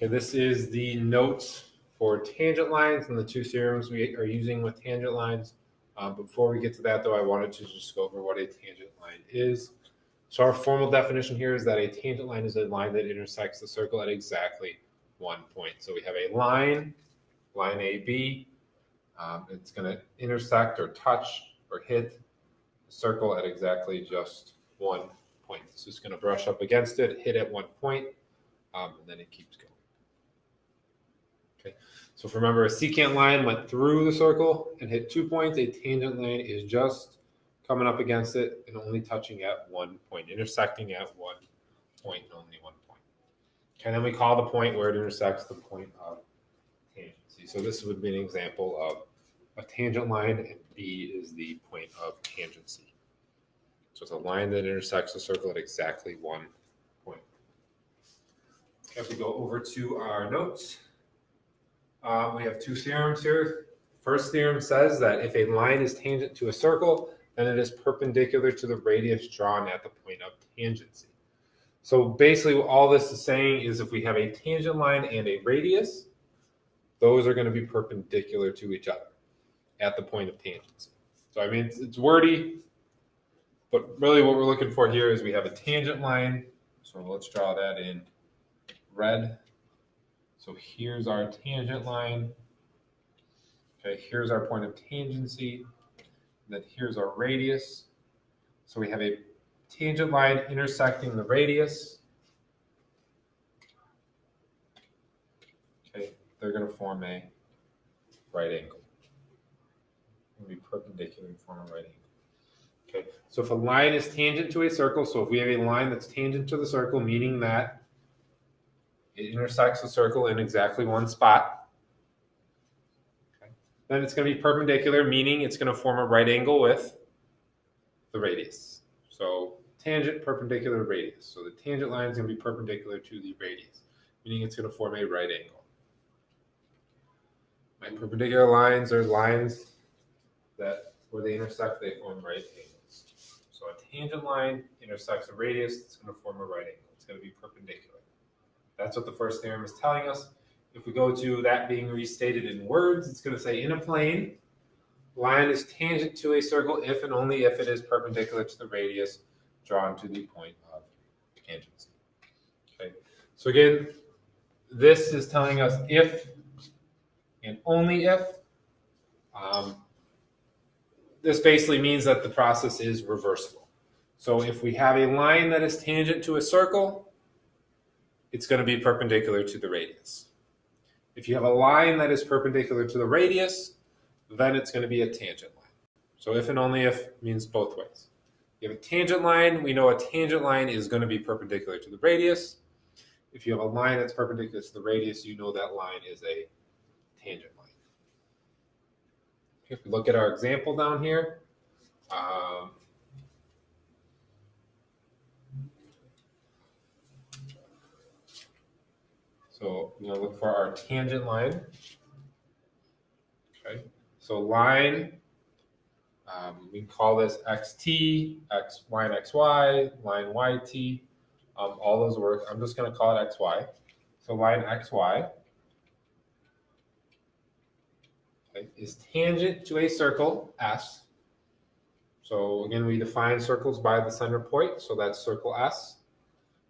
Okay, this is the notes for tangent lines and the two theorems we are using with tangent lines. Before we get to that, though, I wanted to just go over what a tangent line is. So our formal definition here is that a tangent line is a line that intersects the circle at exactly one point. So we have a line AB. It's going to intersect or touch or hit the circle at exactly just one point. It's just going to brush up against it, hit at one point, and then it keeps going. Okay. So if remember, a secant line went through the circle and hit 2 points. A tangent line is just coming up against it and only touching at 1 point, intersecting at 1 point and only 1 point. Okay, then we call the point where it intersects the point of tangency. So this would be an example of a tangent line, and B is the point of tangency. So it's a line that intersects the circle at exactly 1 point. Okay, if we go over to our notes, we have two theorems here. First theorem says that if a line is tangent to a circle, then it is perpendicular to the radius drawn at the point of tangency. So basically what all this is saying is if we have a tangent line and a radius, those are going to be perpendicular to each other at the point of tangency. So I mean, it's wordy, but really what we're looking for here is we have a tangent line. So let's draw that in red. So here's our tangent line. Okay, here's our point of tangency. Then here's our radius. So we have a tangent line intersecting the radius. Okay, they're going to form a right angle. Be perpendicular and form a right angle. Okay, so if a line is tangent to a circle, so if we have a line that's tangent to the circle, meaning that it intersects the circle in exactly one spot, okay, then it's going to be perpendicular, meaning it's going to form a right angle with the radius. So tangent, perpendicular, radius. So the tangent line is going to be perpendicular to the radius, meaning it's going to form a right angle. My perpendicular lines are lines that where they intersect, they form right angles. So a tangent line intersects a radius, it's going to form a right angle. It's going to be perpendicular. That's what the first theorem is telling us. If we go to that being restated in words, it's going to say in a plane, line is tangent to a circle if and only if it is perpendicular to the radius drawn to the point of tangency. Okay. So again, this is telling us if and only if. This basically means that the process is reversible. So if we have a line that is tangent to a circle, it's going to be perpendicular to the radius. If you have a line that is perpendicular to the radius, then it's going to be a tangent line. So if and only if means both ways. You have a tangent line, we know a tangent line is going to be perpendicular to the radius. If you have a line that's perpendicular to the radius, you know that line is a tangent line. If we look at our example down here, so we're going to look for our tangent line. Okay, so line, we can call this xt, line xy, line yt, all those work. I'm just going to call it xy. So line xy is tangent to a circle S. So again, we define circles by the center point, so that's circle S.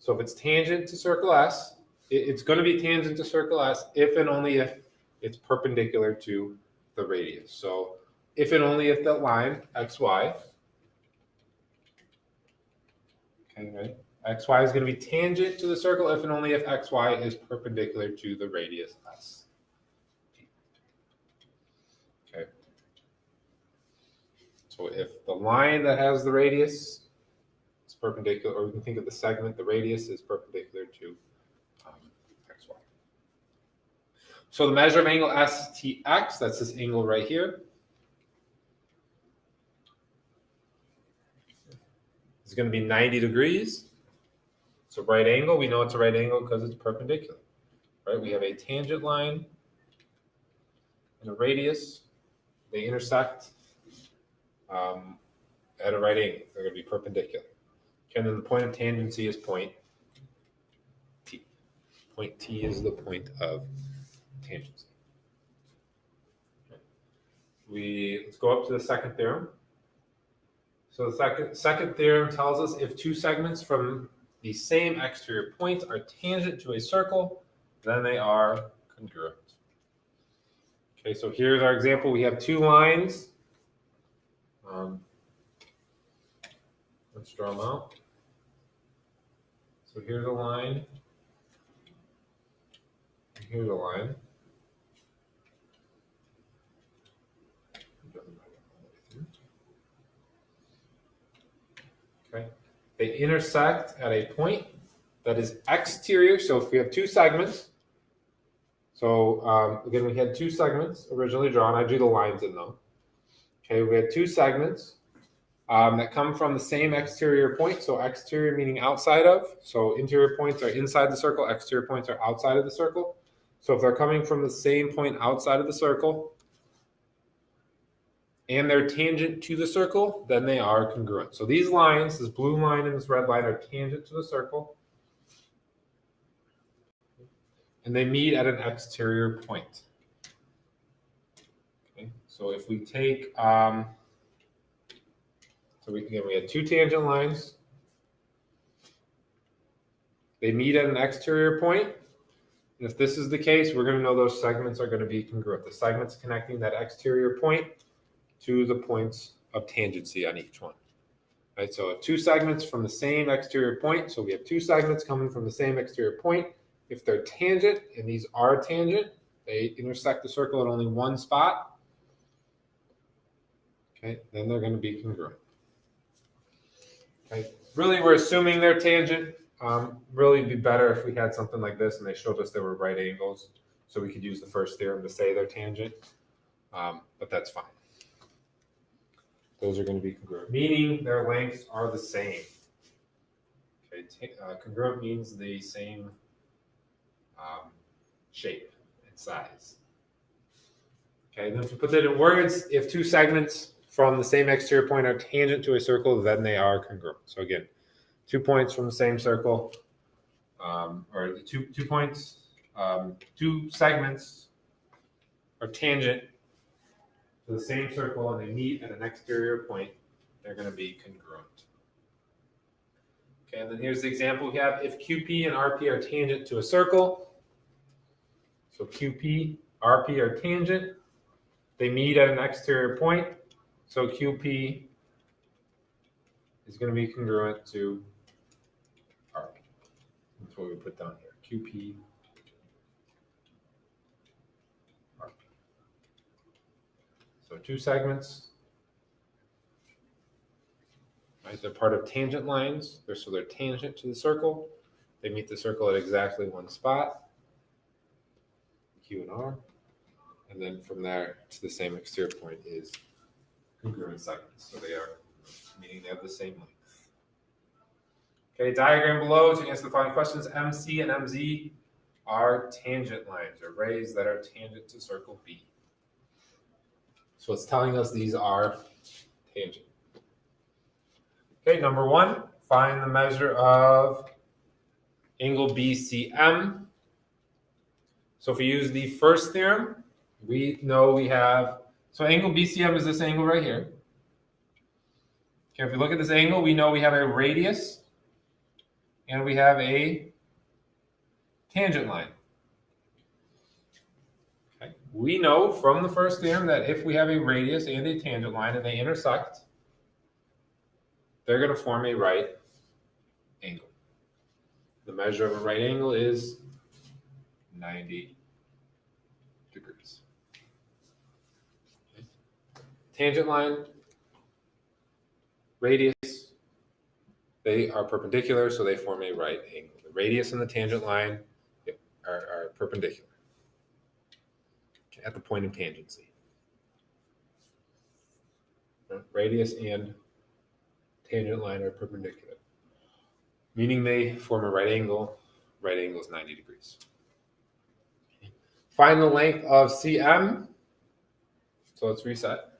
So if it's tangent to circle S, it's going to be tangent to circle S if and only if it's perpendicular to the radius. So if and only if that line, xy, okay, right? xy is going to be tangent to the circle if and only if xy is perpendicular to the radius S. So if the line that has the radius is perpendicular, or we can think of the segment, the radius is perpendicular to xy. So the measure of angle STX, that's this angle right here, is going to be 90 degrees. So right angle, we know it's a right angle because it's perpendicular. Right? We have a tangent line and a radius. They intersect at a right angle. They're going to be perpendicular. Okay, and then the point of tangency is point T. Point T is the point of tangency. Let's go up to the second theorem. So the second theorem tells us if two segments from the same exterior point are tangent to a circle, then they are congruent. Okay, so here's our example. We have two lines. Let's draw them out. So here's a line. And here's a line. Okay. They intersect at a point that is exterior. So if we have two segments, so again, we had two segments originally drawn. I drew the lines in though. Okay, we had two segments that come from the same exterior point. So exterior meaning outside of. So interior points are inside the circle. Exterior points are outside of the circle. So if they're coming from the same point outside of the circle and they're tangent to the circle, then they are congruent. So these lines, this blue line and this red line, are tangent to the circle. And they meet at an exterior point. Okay, so if we take, we had two tangent lines. They meet at an exterior point. And if this is the case, we're going to know those segments are going to be congruent. The segments connecting that exterior point to the points of tangency on each one. Right, so if two segments from the same exterior point, so we have two segments coming from the same exterior point. If they're tangent, and these are tangent, they intersect the circle at only one spot. Okay, then they're going to be congruent. Okay, really, we're assuming they're tangent. Really, it'd be better if we had something like this and they showed us they were right angles, so we could use the first theorem to say they're tangent. But that's fine. Those are going to be congruent, meaning their lengths are the same. Okay, congruent means the same shape and size. Okay, then if we put that in words, if two segments from the same exterior point are tangent to a circle, then they are congruent. So again, 2 points from the same circle, or two points, two segments are tangent to the same circle and they meet at an exterior point, they're going to be congruent. Okay, and then here's the example we have. If QP and RP are tangent to a circle, so QP, RP are tangent, they meet at an exterior point, so QP is going to be congruent to RP. That's what we put down here, QP, RP. So two segments, right? They're part of tangent lines, so they're tangent to the circle. They meet the circle at exactly one spot, Q and R, and then from there to the same exterior point is congruent segments. So they are, meaning they have the same length. Okay, diagram below to answer the following questions. MC and MZ are tangent lines, or rays that are tangent to circle B. So it's telling us these are tangent. Okay, number one, find the measure of angle BCM. So if we use the first theorem, we know we have, so angle BCM is this angle right here. Okay, if we look at this angle, we know we have a radius and we have a tangent line. Okay. We know from the first theorem that if we have a radius and a tangent line and they intersect, they're going to form a right angle. The measure of a right angle is 90 degrees. Okay. Tangent line, radius, they are perpendicular, so they form a right angle. The radius and the tangent line are perpendicular at the point of tangency. Radius and tangent line are perpendicular, meaning they form a right angle. Right angle is 90 degrees. Find the length of CM. So let's reset.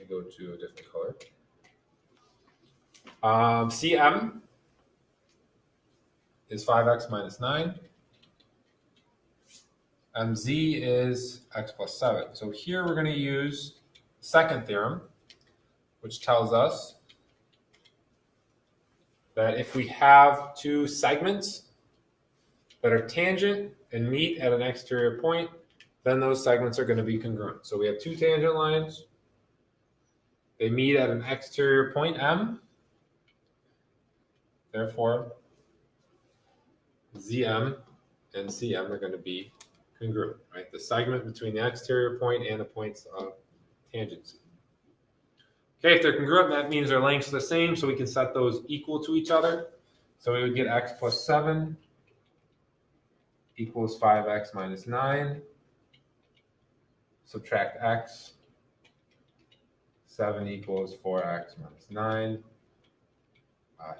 I go to a different color. CM is 5x minus 9. MZ is x plus 7. So here we're going to use the second theorem, which tells us that if we have two segments that are tangent and meet at an exterior point, then those segments are going to be congruent. So we have two tangent lines. They meet at an exterior point, M. Therefore, ZM and CM are going to be congruent, right? The segment between the exterior point and the points of tangency. Okay, if they're congruent, that means their lengths are the same, so we can set those equal to each other. So we would get x plus 7 equals 5x minus 9. Subtract x. 7 equals 4x minus 9.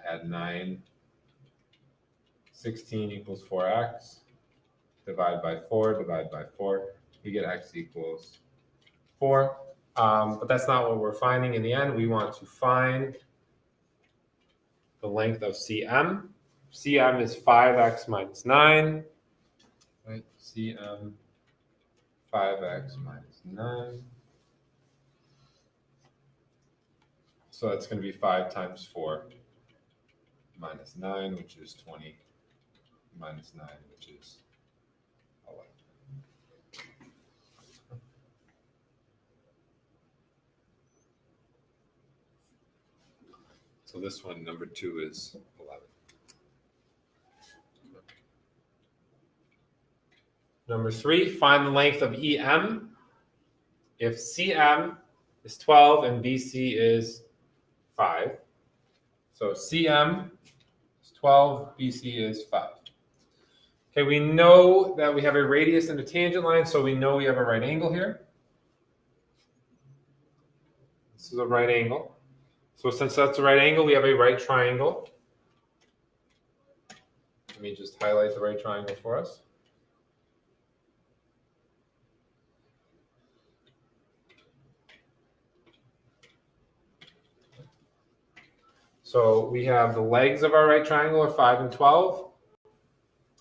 Add 9. 16 equals 4x. Divide by 4, divide by 4. We get x equals 4. But that's not what we're finding in the end. We want to find the length of CM. CM is 5x minus 9. Right? CM 5x minus 9. So that's going to be 5 times 4 minus 9, which is 20, minus 9, which is 11. So this one, number 2, is 11. Number 3, find the length of EM if CM is 12 and BC is 5. So CM is 12, BC is 5. Okay, we know that we have a radius and a tangent line, so we know we have a right angle here. This is a right angle. So since that's a right angle, we have a right triangle. Let me just highlight the right triangle for us. So we have the legs of our right triangle are 5 and 12.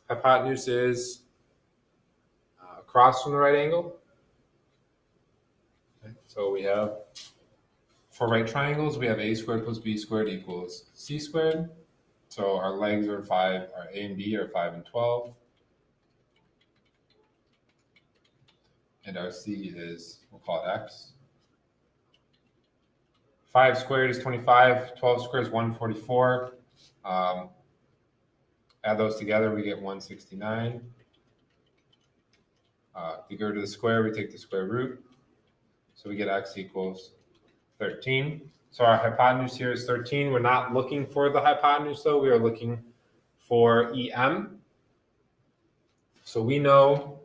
Hypotenuse is across from the right angle. Okay. So we have, for right triangles, we have a squared plus b squared equals c squared. So our legs are 5, our a and b are 5 and 12. And our c is, we'll call it x. 5 squared is 25, 12 squared is 144. Add those together, we get 169. To go to the square, we take the square root. So we get x equals 13. So our hypotenuse here is 13. We're not looking for the hypotenuse, though. We are looking for EM. So we know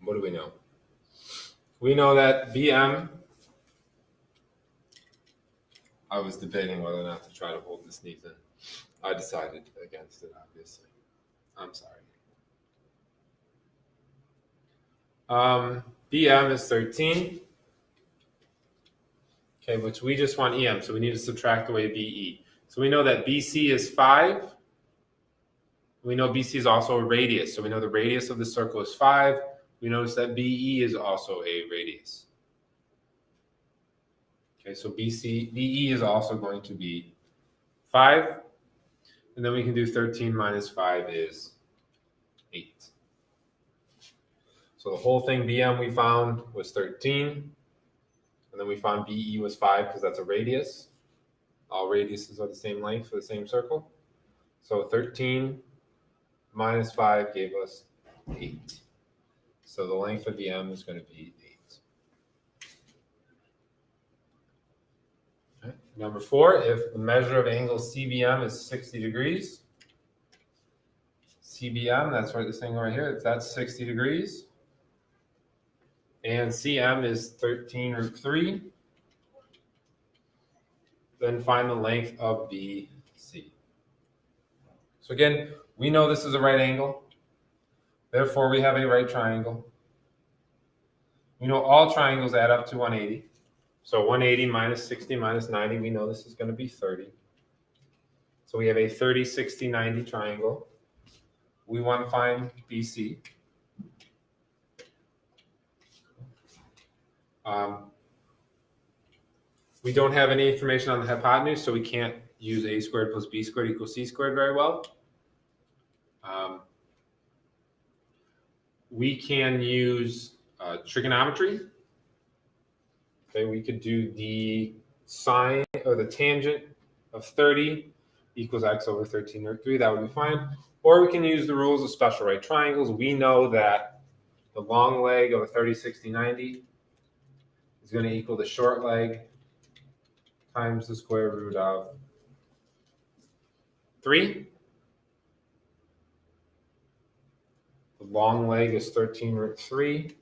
what do we know? We know that BM, I was debating whether or not to try to hold this sneeze in. I decided against it, obviously. I'm sorry. BM is 13. Okay, which we just want EM, so we need to subtract away BE. So we know that BC is 5. We know BC is also a radius, so we know the radius of the circle is 5. We notice that BE is also a radius. Okay, so BE is also going to be 5. And then we can do 13 minus 5 is 8. So the whole thing BM we found was 13. And then we found BE was 5 because that's a radius. All radiuses are the same length for the same circle. So 13 minus 5 gave us 8. So the length of BM is going to be 8. Okay. Number 4, if the measure of angle CBM is 60 degrees, CBM, that's right, this thing right here, if that's 60 degrees, and CM is 13 root 3, then find the length of BC. So again, We know this is a right angle. Therefore, we have a right triangle. We know all triangles add up to 180. So 180 minus 60 minus 90, we know this is going to be 30. So we have a 30, 60, 90 triangle. We want to find BC. We don't have any information on the hypotenuse, so we can't use a squared plus b squared equals c squared very well. We can use trigonometry. Okay, we could do the sine or the tangent of 30 equals x over 13 or 3. That would be fine. Or we can use the rules of special right triangles. We know that the long leg of a 30, 60, 90 is going to equal the short leg times the square root of 3. The long leg is 13 root 3.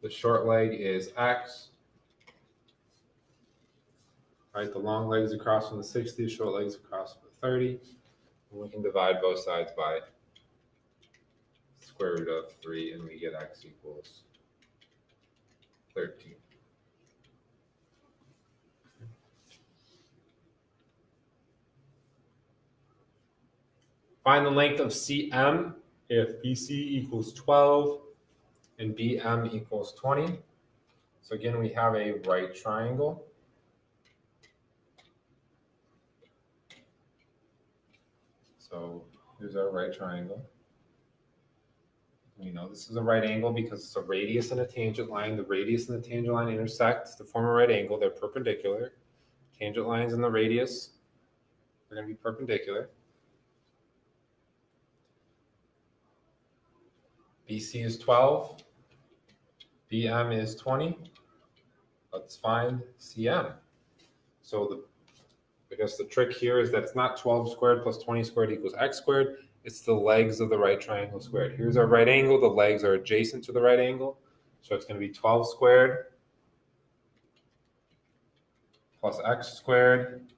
The short leg is x. Right, the long leg is across from the 60, the short leg is across from the 30. And we can divide both sides by square root of 3, and we get x equals 13. Find the length of CM if BC equals 12 and BM equals 20. So again, we have a right triangle. So here's our right triangle. We know this is a right angle because it's a radius and a tangent line. The radius and the tangent line intersect to form a right angle. They're perpendicular. Tangent lines and the radius are going to be perpendicular. BC is 12. BM is 20. Let's find CM. So I guess the trick here is that it's not 12 squared plus 20 squared equals x squared. It's the legs of the right triangle squared. Here's our right angle. The legs are adjacent to the right angle. So it's going to be 12 squared plus x squared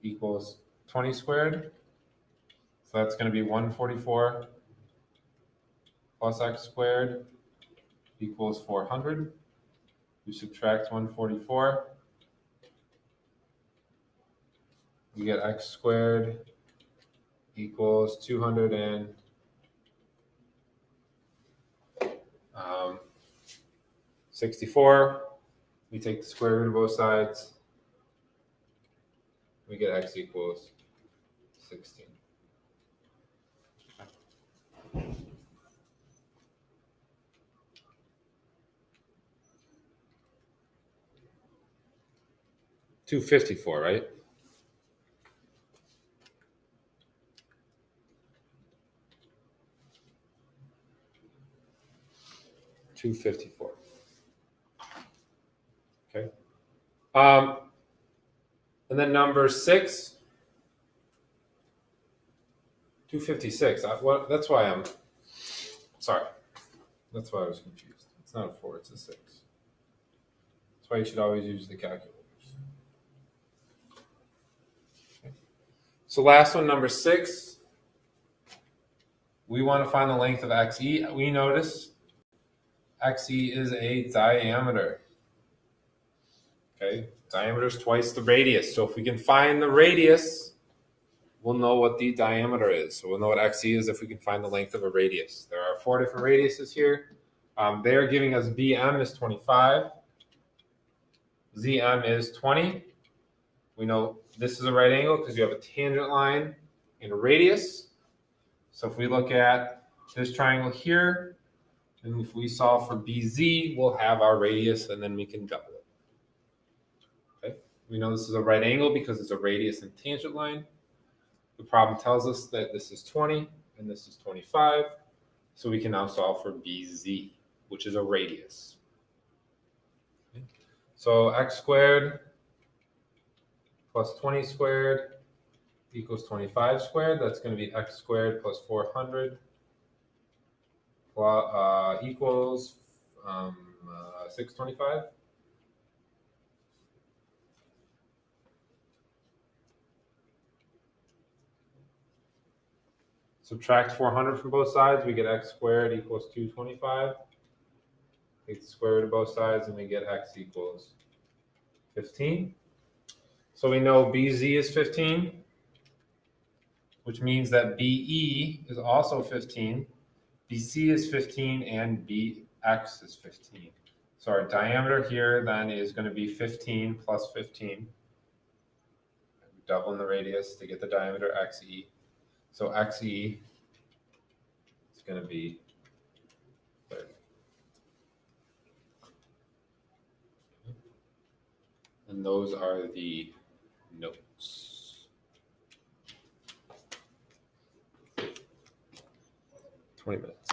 equals 20 squared. So that's going to be 144 plus x squared equals 400. We subtract 144. We get x squared equals 264. We take the square root of both sides. We get x equals 16. $254, right? $254. Okay. And then number 6, 256. That's why I'm sorry. That's why I was confused. It's not a 4, it's a 6. That's why you should always use the calculators. Okay. So last one, number 6. We want to find the length of XE. We notice XE is a diameter. Okay, diameter is twice the radius. So if we can find the radius, we'll know what the diameter is. So we'll know what XE is if we can find the length of a radius. There are 4 different radiuses here. They are giving us BM is 25. ZM is 20. We know this is a right angle because you have a tangent line and a radius. So if we look at this triangle here, and if we solve for BZ, we'll have our radius, and then we can double it. Okay. We know this is a right angle because it's a radius and tangent line. The problem tells us that this is 20 and this is 25. So we can now solve for BZ, which is a radius. Okay. So x squared plus 20 squared equals 25 squared. That's going to be x squared plus 400 equals 625. Subtract 400 from both sides, we get x squared equals 225. Take the square root of both sides, and we get x equals 15. So we know BZ is 15, which means that BE is also 15, BC is 15, and BX is 15. So our diameter here then is going to be 15 plus 15. Doubling the radius to get the diameter XE. So XE is going to be 30. And those are the notes. 20 minutes.